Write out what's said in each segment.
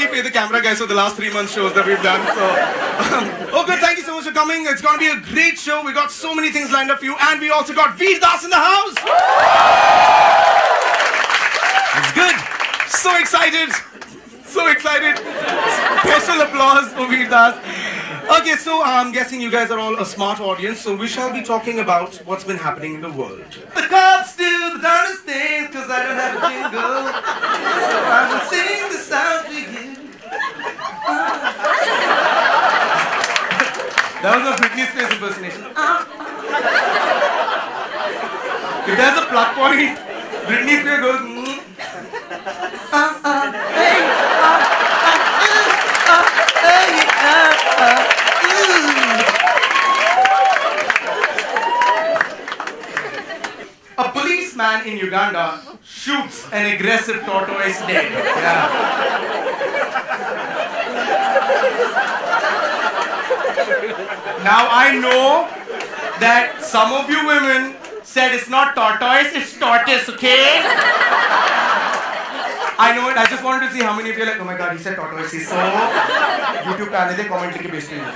already paid the camera guys for the last 3 months shows that we've done. So, oh good, thank you so much for coming. It's going to be a great show. We got so many things lined up for you, and we also got Veer Das in the house. It's good. So excited. So excited. Special applause for Veer Das. Okay, so I'm guessing you guys are all a smart audience, so we shall be talking about what's been happening in the world. The cops do the darndest things because I don't have a jingle, so I will sing the sound for you. That was a Britney Spears impersonation. If there's a plug point, Britney Spears goes, A policeman in Uganda shoots an aggressive tortoise dead. Yeah. Now I know that some of you women said it's not tortoise, it's tortoise, okay? I know it. I just wanted to see how many of you are like, oh my god, he said tortoise. He's so YouTube पे आने दे comment लिख के भेजते हैं.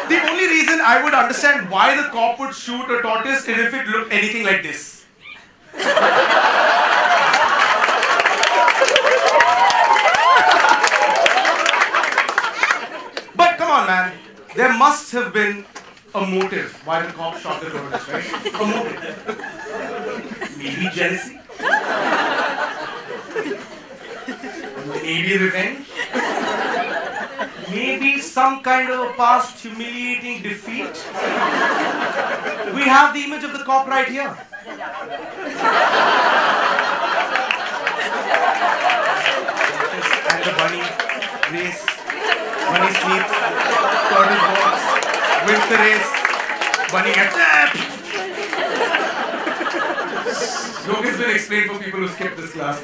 The only reason I would understand why the cop would shoot a tortoise is if it looked anything like this. But come on, man. There must have been a motive why the cop shot the tortoise, right? A motive. Maybe jealousy. Maybe revenge. Maybe some kind of a past humiliating defeat. We have the image of the cop right here. And the bunny race. Bunny sleeps. Tortoise walks. Wins the race. Bunny gets up. Joke has been explained for people who skipped this class.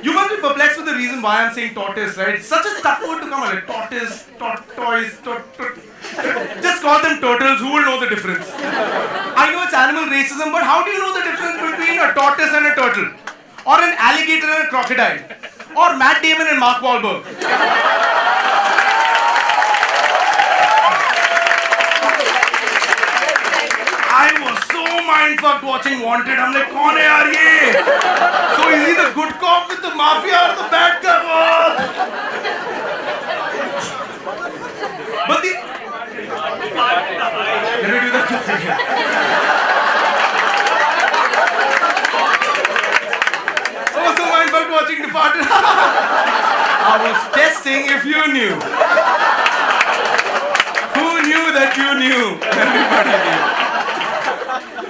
You must be perplexed with the reason why I'm saying tortoise, right? It's such a tough word to come on. Like tortoise, tortoise, just call them turtles. Who will know the difference? I know it's animal racism, but how do you know the difference between a tortoise and a turtle? Or an alligator and a crocodile? Or Matt Damon and Mark Wahlberg? I was so mindfucked watching Wanted. I'm like, kaun hai yaar ye? So is he the good cop with the mafia or the bad cop? But the... Can we do that again? I was so mindfucked watching Departed. I was testing if you knew. Who knew that you knew? Everybody knew.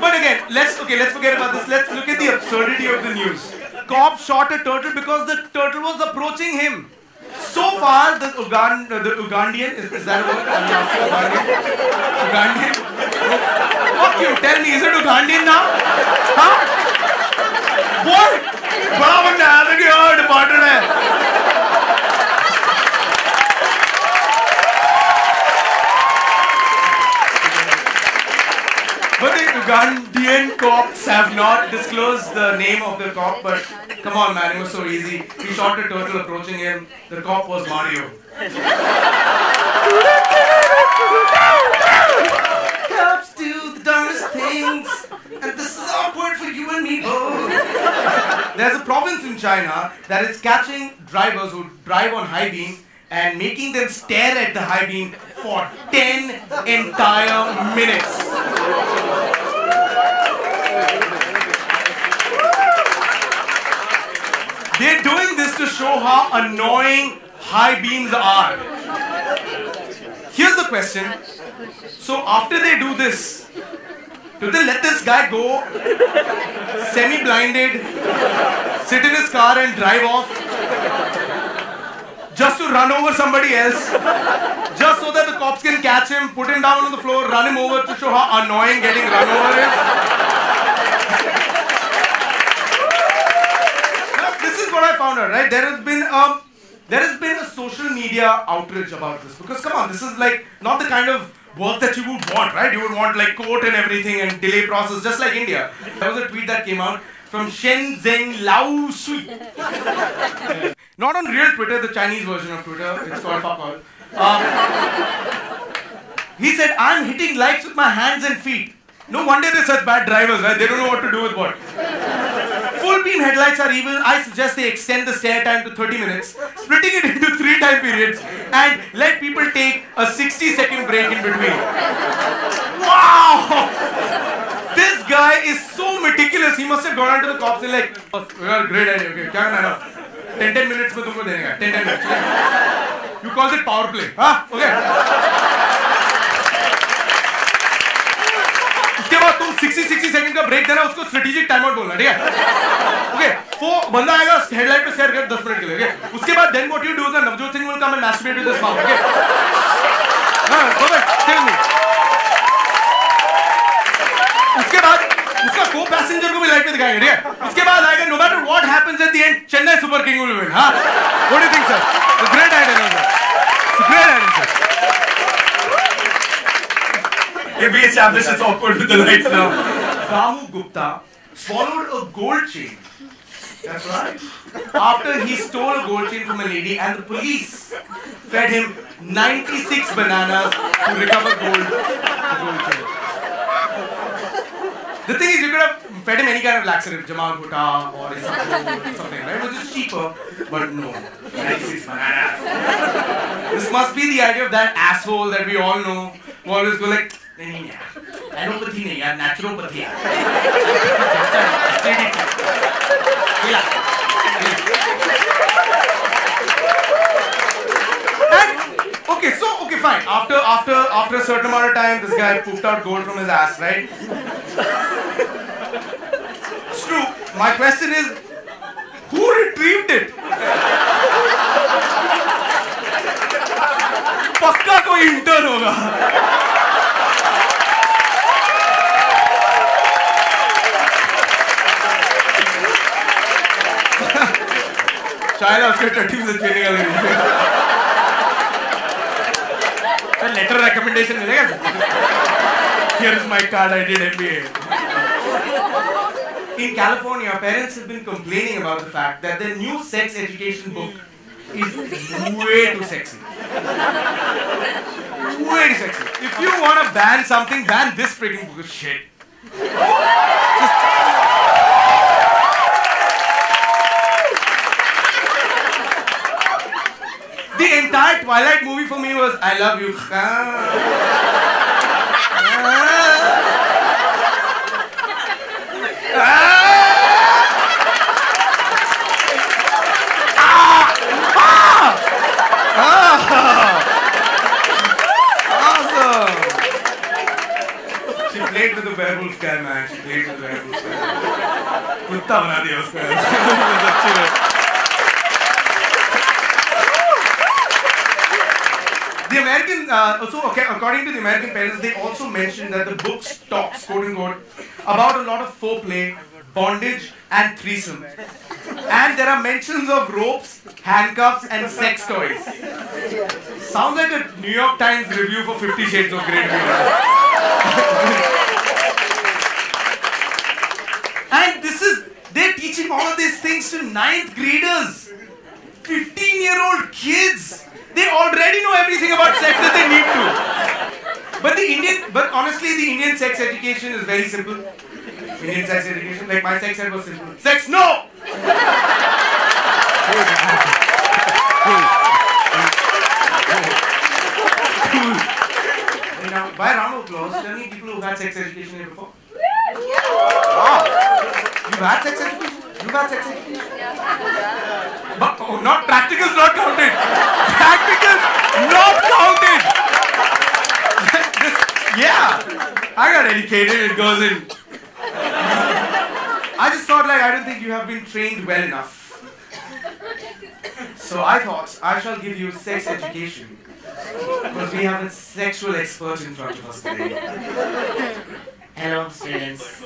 But again, let's forget about this. Let's look at the absurdity of the news. Cop shot a turtle because the turtle was approaching him. So far, the Ugandan, is that a word? I'm asking Ugandan? Fuck you, tell me, is it Ugandan now? Huh? What? Bada banda hai, yaar, departed hai. But the Ugandan cops have not disclosed the name of the cop, but come on man, it was so easy. He shot a turtle approaching him. The cop was Mario. Cops do the darndest things, and this is awkward for you and me both. There's a province in China that is catching drivers who drive on high beam and making them stare at the high beam for 10 entire minutes. They're doing this to show how annoying high beams are. Here's the question. So after they do this, do they let this guy go semi-blinded, sit in his car and drive off? Just to run over somebody else, just so that the cops can catch him, put him down on the floor, run him over to show how annoying getting run over is. Now, this is what I found out, right? There has been a social media outrage about this, because come on, this is like not the kind of work that you would want, right? You would want like court and everything and delay process, just like India. There was a tweet that came out from Shen Zheng Lao Sui. Not on real Twitter, the Chinese version of Twitter. It's called fuck all. He said, I'm hitting likes with my hands and feet. No wonder they're such bad drivers, right? They don't know what to do with what. Full beam headlights are evil. I suggest they extend the stare time to 30 minutes, splitting it into 3 time periods, and let people take a 60-second break in between. Wow! This guy is so meticulous. He must have gone on to the cops and like, oh, great idea. Okay, kya karna hai? 10 minutes mein tumko dene ka. 10 minutes. You call it power play. Huh? Okay. उसके बाद तुम 60 second का break देना, उसको strategic time out बोलना, ठीक है? Okay, बंदा आएगा हेडलाइट पे शेयर कर 10 मिनट के लिए, ओके? उसके बाद then what you do is Navjot Singh will come and masturbate with his mouth, okay? हां, गो बैक, टेल मी. उसके बाद उसका को पैसेंजर को भी लाइट पे दिखाएंगे, ठीक है? उसके बाद आएगा no matter what happens at the end Chennai super king will win. हां, what do you think sir? It's a great idea, sir. It's a great idea, sir. We established it's awkward with the lights now. Damu Gupta swallowed a gold chain. That's right. After he stole a gold chain from a lady and the police fed him 96 bananas to recover the gold chain. The thing is, you could have fed him any kind of laxative, Jamal Bhutta or something, right? Which is cheaper, but no. 96 bananas. This must be the idea of that asshole that we all know who always go like, नहीं यार, allopathy नहीं यार, naturopathy यार. Okay, fine. After a certain amount of time, this guy pooped out gold from his ass, right? It's true. My question is, who retrieved it? पक्का कोई intern होगा. शायद उसके टट्टी से चेने का लगे. सर लेटर रिकमेंडेशन मिलेगा sir? Here is my card. I did MBA. In California, parents have been complaining about the fact that their new sex education book is way too sexy. Way too sexy. If you want to ban something, ban this freaking book of shit. The entire Twilight movie for me was I love you. Awesome. She played with the werewolf guy, man. She played with the werewolf guy. कुत्ता बना दिया उसको. अच्छी है. The American, according to the American parents, they also mentioned that the book talks, quote unquote, about a lot of foreplay, bondage, and threesome. And there are mentions of ropes, handcuffs, and sex toys. Sounds like a New York Times review for 50 Shades of Grey. And they're teaching all of these things to 9th graders, 15-year-old kids. They already know everything about sex that they need to. But honestly, the Indian sex education is very simple. Indian sex education, like my sex ed was simple. Sex, no! Now, by round of applause, tell me people who've had sex education here before. Wow! You've had sex education? You've had sex education? But, not practicals not counted. Practicals not counted. Yeah, I got educated. It goes in. I just thought like I don't think you have been trained well enough. So I thought I shall give you sex education because we have a sexual expert in front of us today. Hello, students.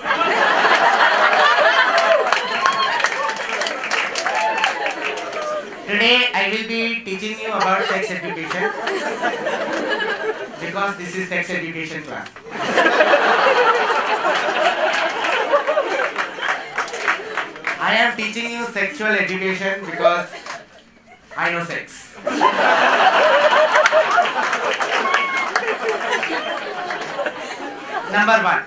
Today I will be teaching you about sex education because this is sex education class. I am teaching you sexual education because I know sex. Number 1.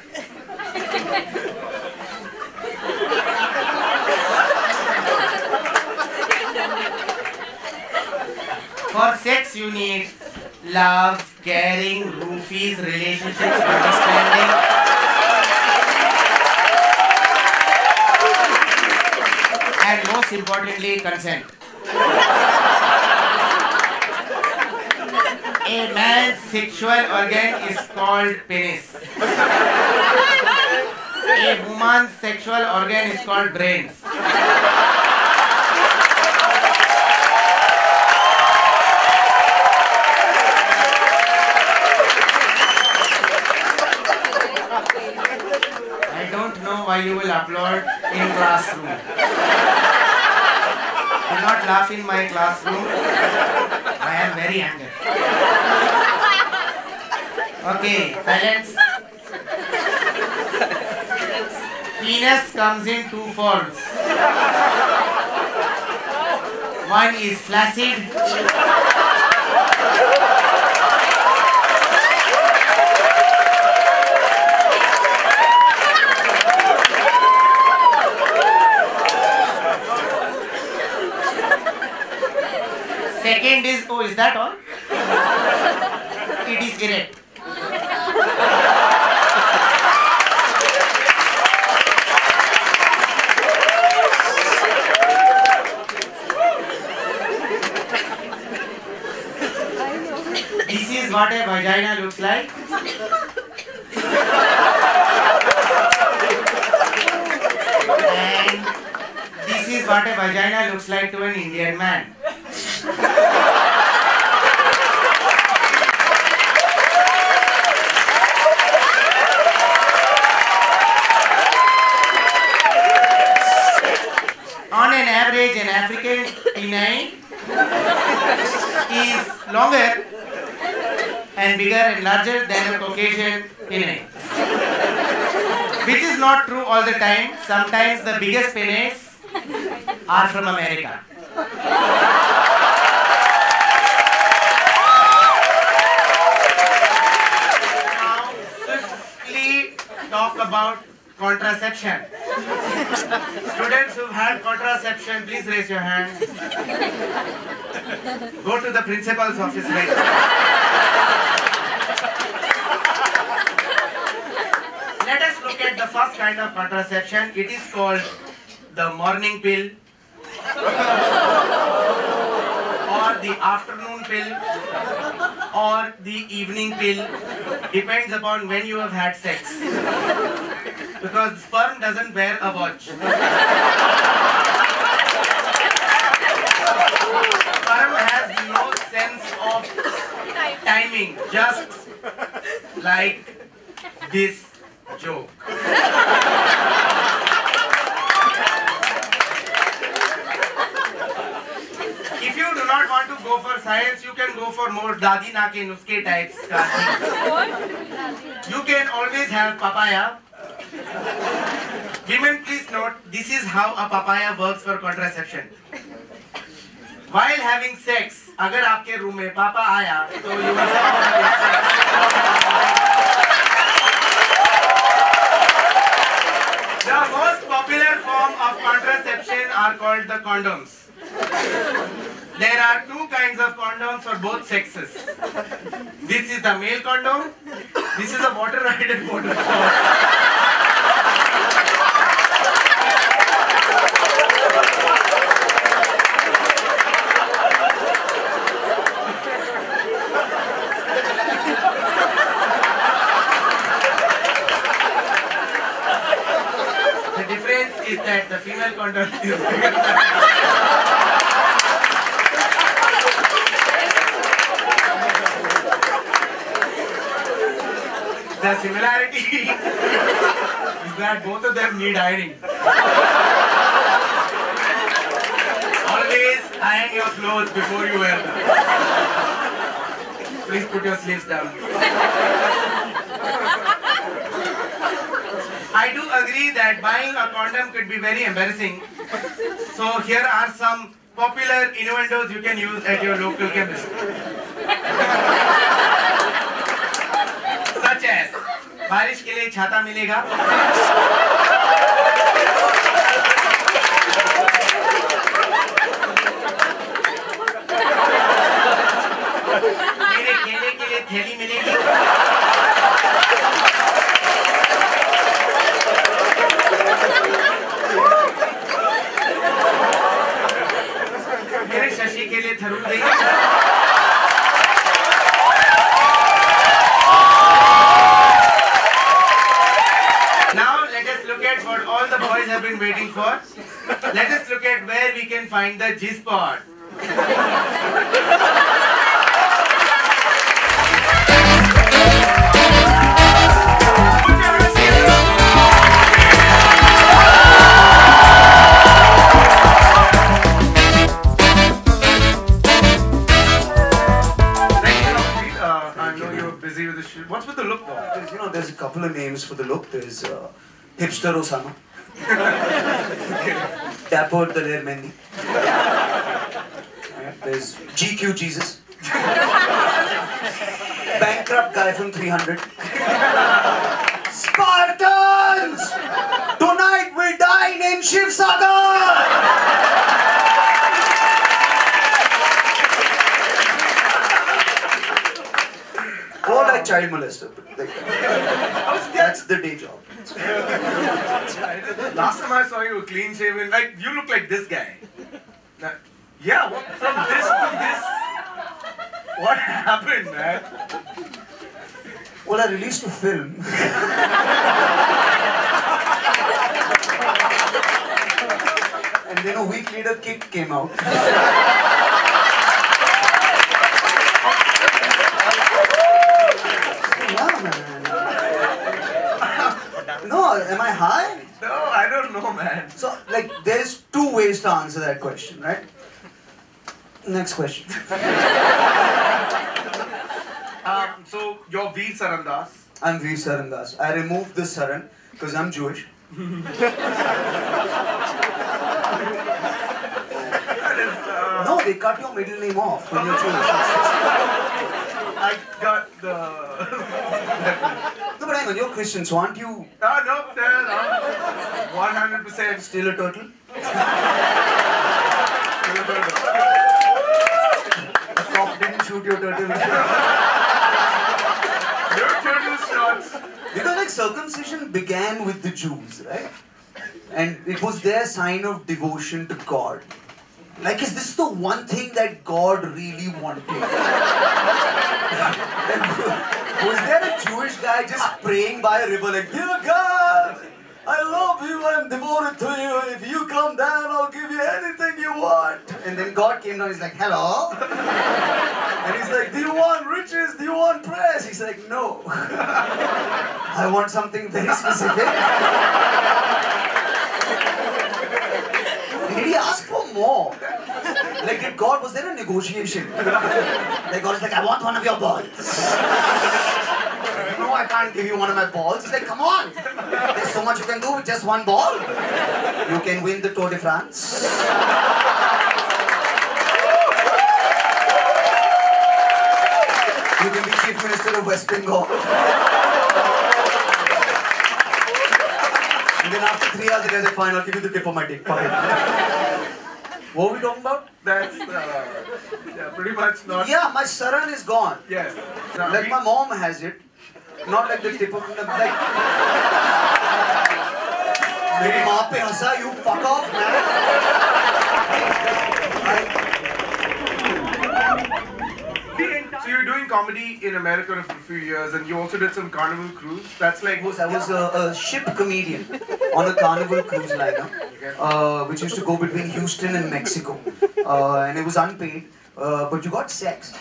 For sex you need love, caring, roofies, relationships, understanding. And most importantly, consent. A man's sexual organ is called penis. A woman's sexual organ is called brains. I don't know why you will applaud in classroom. Do not laugh in my classroom. I am very angry. Okay, silence. Penis comes in 2 forms. One is flaccid. Second is, oh, is that all? It is erect. This is what a vagina looks like. And this is what a vagina looks like to an Indian man. On an average, an African penile is longer and bigger and larger than a Caucasian penile. Which is not true all the time. Sometimes the biggest penises are from America. Now, swiftly talk about contraception. Students who've had contraception, please raise your hand. Go to the principal's office right now. Let us look at the first kind of contraception. It is called the morning pill or the afternoon pill or the evening pill. Depends upon when you have had sex. Because sperm doesn't wear a watch. Sperm has no sense of timing, just like this joke. If you do not want to go for science, you can go for more dadi na ke nuske types. You can always have papaya. Women, please note, this is how a papaya works for contraception. While having sex, अगर आपके room में पापा आया, तो you will The most popular form of contraception are called the condoms. There are 2 kinds of condoms for both sexes. This is the male condom. This is a water-rated water condom. The difference is that the female condom is bigger than the similarity is that both of them need ironing. Always iron your clothes before you wear them. Please put your sleeves down. I do agree that buying a condom could be very embarrassing. So here are some popular innuendos you can use at your local chemist. Such as, बारिश के लिए छाता मिलेगा? मेरे केले के लिए थैली मिलेगी? मेरे शशि के लिए थरूर देगी? Now let us look at what all the boys have been waiting for. Let us look at where we can find the G-spot. What's with the look though? There's a couple of names for the look. There's Hipster Osama. Dapper Daler Mendi. There's GQ Jesus. Bankrupt guy from 300. Spartans! Tonight we dine in Shiv Sagar! Or like child molester. That's the day job. Last time I saw you clean shaven, like you look like this guy. Yeah, from this to this. What happened, man? Well, I released a film. And then a week later, Kick came out. No, am I high? No, I don't know, man. So, like, there's two ways to answer that question, right? Next question. So, you're V. Sarandas. I'm V. Sarandas. I removed the Saran because I'm Jewish. No, they cut your middle name off when you're Jewish. I got the... No, but hang on, you're Christian, so aren't you... No, 100% still a turtle? The cop didn't shoot your turtle. Your turtle shots. Because like circumcision began with the Jews, right? And it was their sign of devotion to God. Like, is this the one thing that God really wanted? Was there a Jewish guy just praying by a river like, "Dear God, I love you, I'm devoted to you. If you come down, I'll give you anything you want." And then God came down, he's like, "Hello?" And he's like, "Do you want riches? Do you want praise?" He's like, "No. I want something very specific." Did he ask for more? Like, did God, was there a negotiation? Like, God was like, "I want one of your balls." "No, I can't give you one of my balls." He's like, "Come on. There's so much you can do with just one ball. You can win the Tour de France. You can be Chief Minister of West Bengal. And then after 3 hours, the guy's like, "Fine, I'll give you the tip of my dick. Fine." What were we talking about? That's yeah, pretty much not. Yeah, my saran is gone. Yes. Like my mom has it. Not like the tip of the like. Maybe maa pe hasa, you fuck off, man. So you're doing comedy in America for a few years, and you also did some Carnival cruise. That's like I was a ship comedian on a Carnival cruise liner, which used to go between Houston and Mexico, and it was unpaid, but you got sex.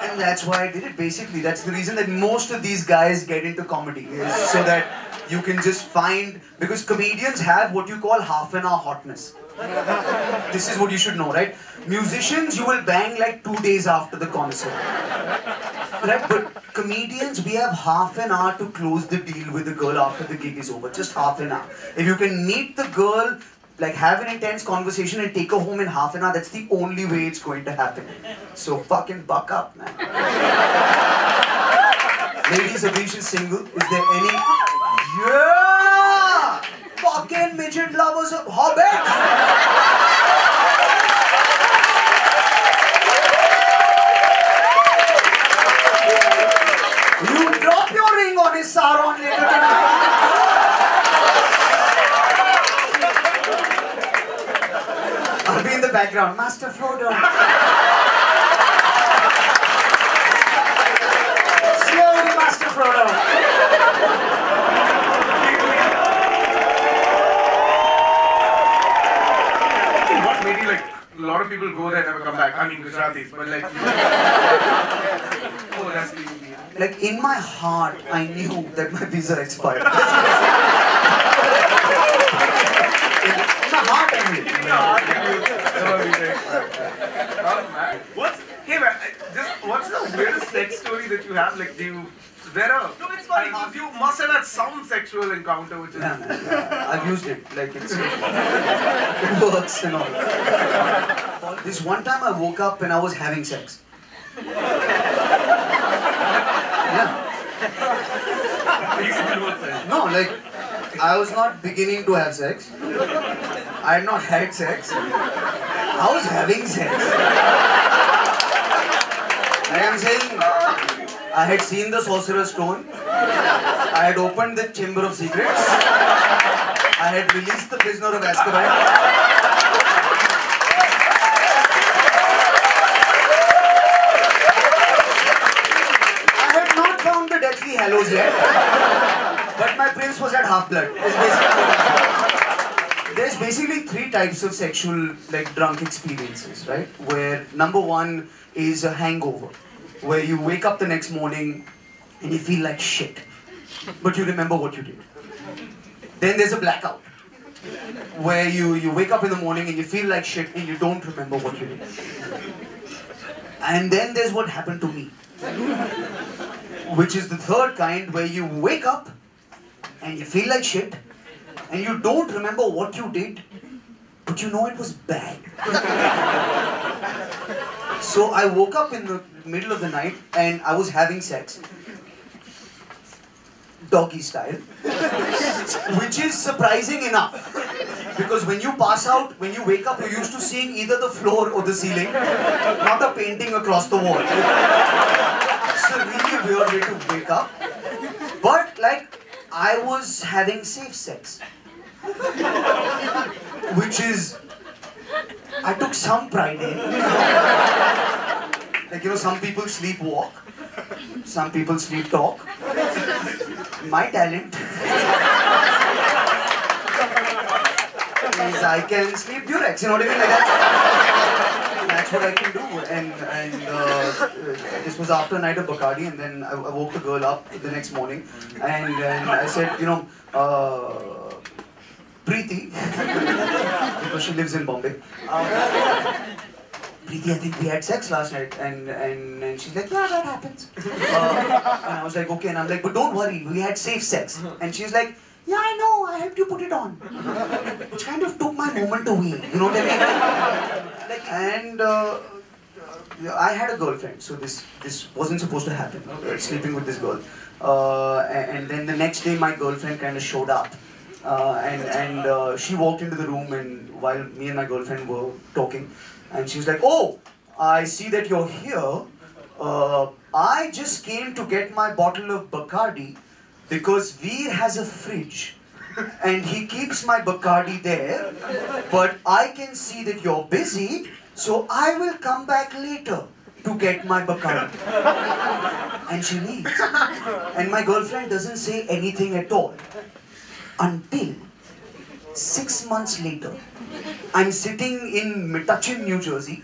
And And that's why I did it. Basically, that's the reason that most of these guys get into comedy, is so that you can just find, because comedians have what you call half an hour hotness. This is what you should know, right? Musicians, you will bang like 2 days after the concert. Right? But comedians, we have half an hour to close the deal with the girl after the gig is over. Just half an hour. If you can meet the girl, like have an intense conversation and take her home in half an hour, that's the only way it's going to happen. So fucking buck up, man. Ladies, Abish is single. Is there any... Yeah! Fucking midget lovers of hobbits! You drop your ring on his Sauron later tonight. I'll be in the background. Master Frodo. Slowly, Master Frodo. What made you like, a lot of people go there and never come back. I mean Gujaratis, but like... Oh, that's the... Like in my heart, I knew that my visa expired. In my heart, I knew. What's the weirdest sex story that you have? Like, do you... Is there a... No, it's fine. You must have had some sexual encounter which is... I've used it. Like it works and all. This one time I woke up and I was having sex. Yeah. No, like, I was not beginning to have sex. I had not had sex. I was having sex. Like I'm saying, I had seen the Sorcerer's Stone. I had opened the Chamber of Secrets. I had released the Prisoner of Azkaban. Deathly Hallows yet, but my prince was at half-blood. There's basically 3 types of sexual, like, drunk experiences, right? Where number 1 is a hangover, where you wake up the next morning and you feel like shit, but you remember what you did. Then there's a blackout, where you wake up in the morning and you feel like shit and you don't remember what you did. And then there's what happened to me, which is the 3rd kind, where you wake up and you feel like shit and you don't remember what you did, but you know it was bad. So I woke up in the middle of the night and I was having sex, doggy style, which is surprising enough, because when you pass out, when you wake up, you're used to seeing either the floor or the ceiling, not a painting across the wall. It's a really weird way to wake up. But like, I was having safe sex, which is, I took some pride in. Like, you know, some people sleepwalk, some people sleep talk. My talent is I can sleep durex, you know what I mean, like that. That's what I can do. And this was after a night of Bacardi, and then I woke the girl up the next morning, and I said, you know, Preeti, because she lives in Bombay. Preeti, I think we had sex last night, and she's like, yeah, that happens. And I was like, okay, and I'm like, but don't worry, we had safe sex. And she's like, yeah, I know, I helped you put it on. Which kind of took my moment away, you know what I mean? Like, and I had a girlfriend, so this wasn't supposed to happen, sleeping with this girl. And then the next day, my girlfriend kind of showed up. And she walked into the room, and while me and my girlfriend were talking, and she was like, oh, I see that you're here. I just came to get my bottle of Bacardi because Veer has a fridge and he keeps my Bacardi there, but I can see that you're busy, so I will come back later to get my Bacardi. And she leaves. And my girlfriend doesn't say anything at all until 6 months later. I'm sitting in Metuchen, New Jersey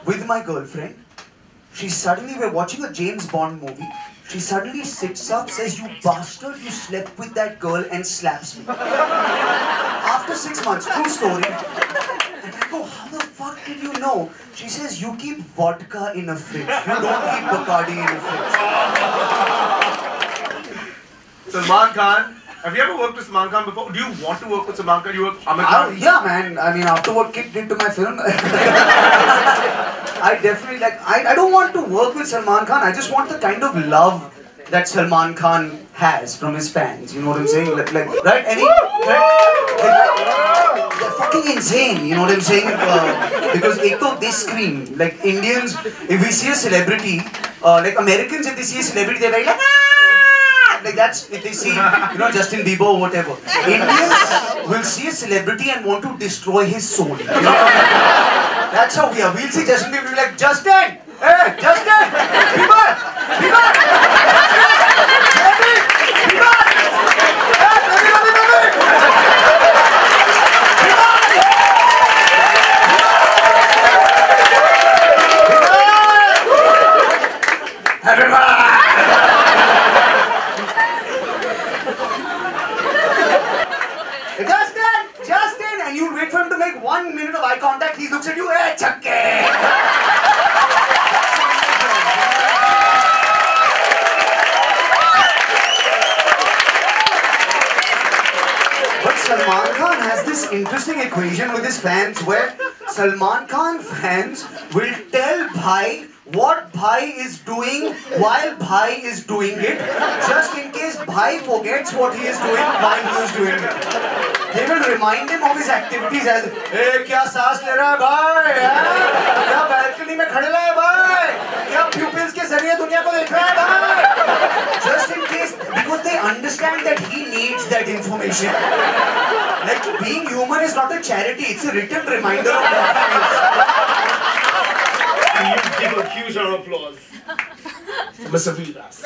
with my girlfriend, She suddenly, we're watching a James Bond movie. She suddenly sits up, says, "You bastard, you slept with that girl," and slaps me. After 6 months, true story. And I go, "How the fuck did you know?" She says, "You keep vodka in a fridge. You don't keep Bacardi in a fridge." Salman Khan. Have you ever worked with Salman Khan before? Do you want to work with Salman Khan? You work Amir Khan? Yeah, man. I mean, after what Kid did to my film, I definitely like. I don't want to work with Salman Khan. I just want the kind of love that Salman Khan has from his fans. You know what I'm saying? Like right? They're fucking insane. You know what I'm saying? Because they scream like Indians. If we see a celebrity, like Americans, if they see a celebrity, they're very like. Like that's if they see, you know, Justin Bieber or whatever. Indians will see a celebrity and want to destroy his soul. You know? That's how we are. We'll see Justin Bieber, we'll be like, "Justin! Hey, Justin! Bieber! Bieber! Baby! Bieber! Hey, Justin! And you'll wait for him to make 1 minute of eye contact. He looks at you, "Hey, chakke!" But Salman Khan has this interesting equation with his fans where Salman Khan fans will tell Bhai what Bhai is doing while Bhai is doing it, just in case Bhai forgets what he is doing while he is doing it. They will remind him of his activities as, "Hey, kya saas le raha hai bhai? Kya balcony mein khade hai bhai? Kya pupils ke zariye duniya ko dekh raha hai bhai?" Just in case, because they understand that he needs that information. Like, being human is not a charity, it's a written reminder of what he is. You give a huge round of applause. Mr. Vilas.